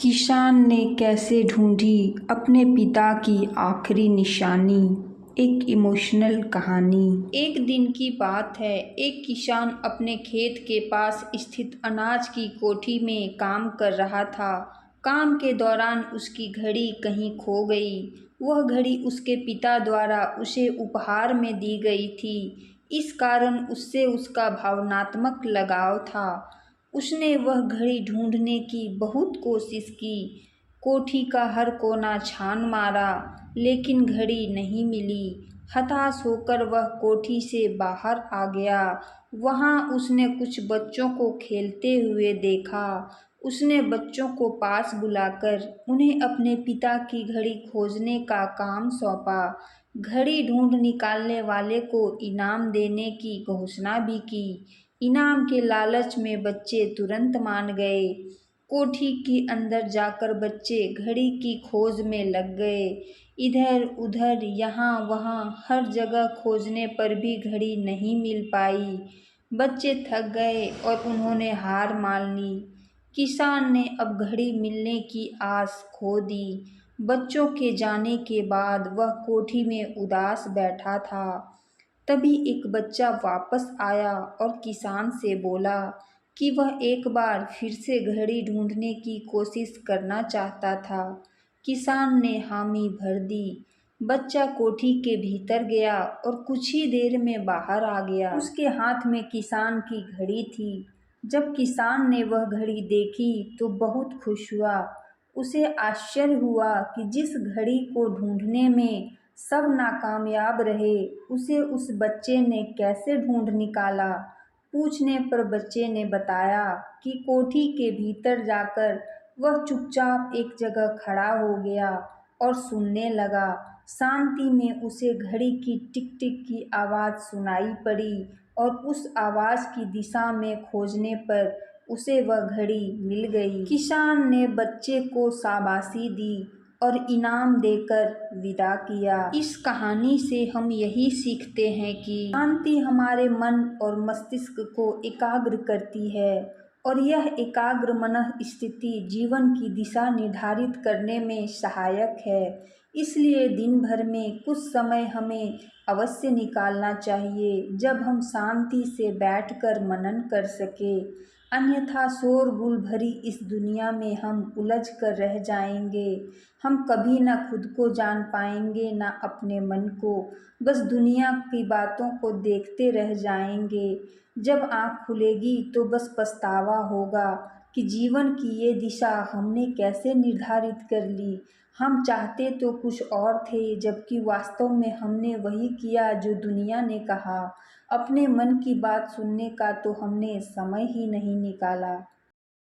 किसान ने कैसे ढूंढी अपने पिता की आखिरी निशानी। एक इमोशनल कहानी। एक दिन की बात है। एक किसान अपने खेत के पास स्थित अनाज की कोठी में काम कर रहा था। काम के दौरान उसकी घड़ी कहीं खो गई। वह घड़ी उसके पिता द्वारा उसे उपहार में दी गई थी। इस कारण उससे उसका भावनात्मक लगाव था। उसने वह घड़ी ढूंढने की बहुत कोशिश की। कोठी का हर कोना छान मारा, लेकिन घड़ी नहीं मिली। हताश होकर वह कोठी से बाहर आ गया। वहां उसने कुछ बच्चों को खेलते हुए देखा। उसने बच्चों को पास बुलाकर उन्हें अपने पिता की घड़ी खोजने का काम सौंपा। घड़ी ढूंढ निकालने वाले को इनाम देने की घोषणा भी की। इनाम के लालच में बच्चे तुरंत मान गए। कोठी के अंदर जाकर बच्चे घड़ी की खोज में लग गए। इधर उधर यहाँ वहाँ हर जगह खोजने पर भी घड़ी नहीं मिल पाई। बच्चे थक गए और उन्होंने हार मान ली। किसान ने अब घड़ी मिलने की आस खो दी। बच्चों के जाने के बाद वह कोठी में उदास बैठा था। तभी एक बच्चा वापस आया और किसान से बोला कि वह एक बार फिर से घड़ी ढूंढने की कोशिश करना चाहता था। किसान ने हामी भर दी। बच्चा कोठी के भीतर गया और कुछ ही देर में बाहर आ गया। उसके हाथ में किसान की घड़ी थी। जब किसान ने वह घड़ी देखी तो बहुत खुश हुआ। उसे आश्चर्य हुआ कि जिस घड़ी को ढूंढने में सब नाकामयाब रहे, उसे उस बच्चे ने कैसे ढूंढ निकाला। पूछने पर बच्चे ने बताया कि कोठी के भीतर जाकर वह चुपचाप एक जगह खड़ा हो गया और सुनने लगा। शांति में उसे घड़ी की टिक टिक की आवाज़ सुनाई पड़ी और उस आवाज़ की दिशा में खोजने पर उसे वह घड़ी मिल गई। किसान ने बच्चे को शाबाशी दी और इनाम देकर विदा किया। इस कहानी से हम यही सीखते हैं कि शांति हमारे मन और मस्तिष्क को एकाग्र करती है और यह एकाग्र मन स्थिति जीवन की दिशा निर्धारित करने में सहायक है। इसलिए दिन भर में कुछ समय हमें अवश्य निकालना चाहिए जब हम शांति से बैठकर मनन कर सके। अन्यथा शोरगुल भरी इस दुनिया में हम उलझ कर रह जाएंगे। हम कभी ना खुद को जान पाएंगे ना अपने मन को। बस दुनिया की बातों को देखते रह जाएंगे। जब आँख खुलेगी तो बस पछतावा होगा कि जीवन की ये दिशा हमने कैसे निर्धारित कर ली। हम चाहते तो कुछ और थे, जबकि वास्तव में हमने वही किया जो दुनिया ने कहा। अपने मन की बात सुनने का तो हमने समय ही नहीं निकाला।